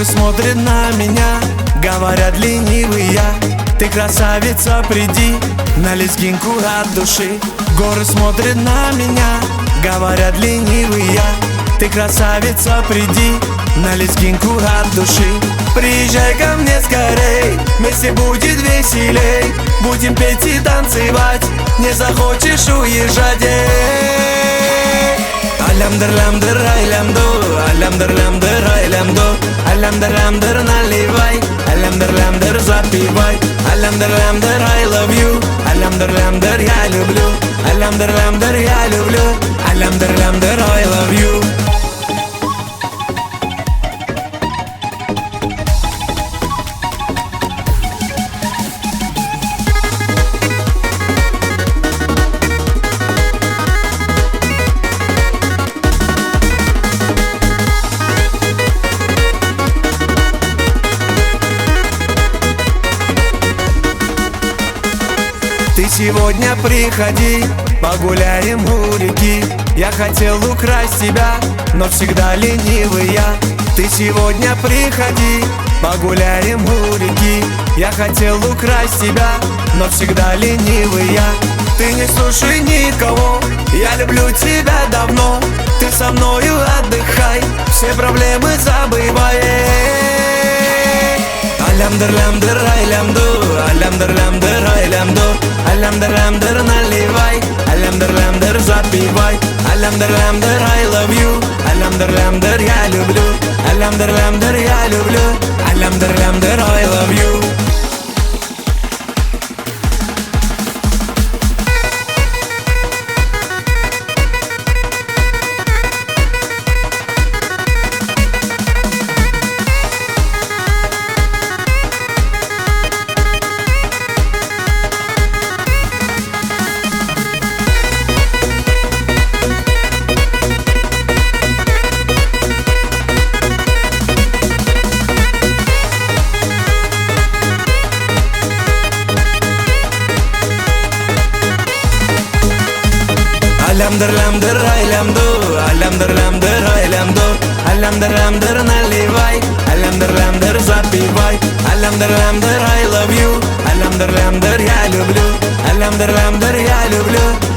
Горы смотрят на меня, говорят ленивые. Ты красавица, приди на лезгинку от души. Горы смотрят на меня, говорят ленивые. Ты красавица, приди на лезгинку от души. Приезжай ко мне скорей, вместе будет веселей. Будем петь и танцевать, не захочешь уезжать. Алямдыр, лямдыр, айлямду, алямдыр, лямдыр, айлямду, алямдыр, лямдыр, наливай, алямдыр, лямдыр, запивай. Алямдыр, лямдыр, I love you, алямдыр, лямдыр, я люблю, алямдыр, лямдыр, я люблю, алямдыр, лямдыр, I love you. Ты сегодня приходи, погуляем у реки. Я хотел украсть тебя, но всегда ленивый я. Ты сегодня приходи, погуляем у реки. Я хотел украсть тебя, но всегда ленивый я. Ты не слушай никого, я люблю тебя давно. Ты со мною отдыхай, все проблемы забывай. Алямдыр, лямдыр, айлямду, алямдыр, лямдыр, айлямду, алямдыр, лямдыр, наливай, алямдыр, лямдыр, запивай. Алямдыр, лямдыр, I love you, алямдыр, лямдыр, я люблю, алямдыр, лямдыр, я люблю, алямдыр, лямдыр, I love you. Алямдыр, лямдыр, айлямду, алямдыр, лямдыр, айлямду, алямдыр, лямдыр, наливай, алямдыр, лямдыр, запивай. Алямдыр, лямдыр, I love you, алямдыр, лямдыр, я люблю, алямдыр, лямдыр, я люблю.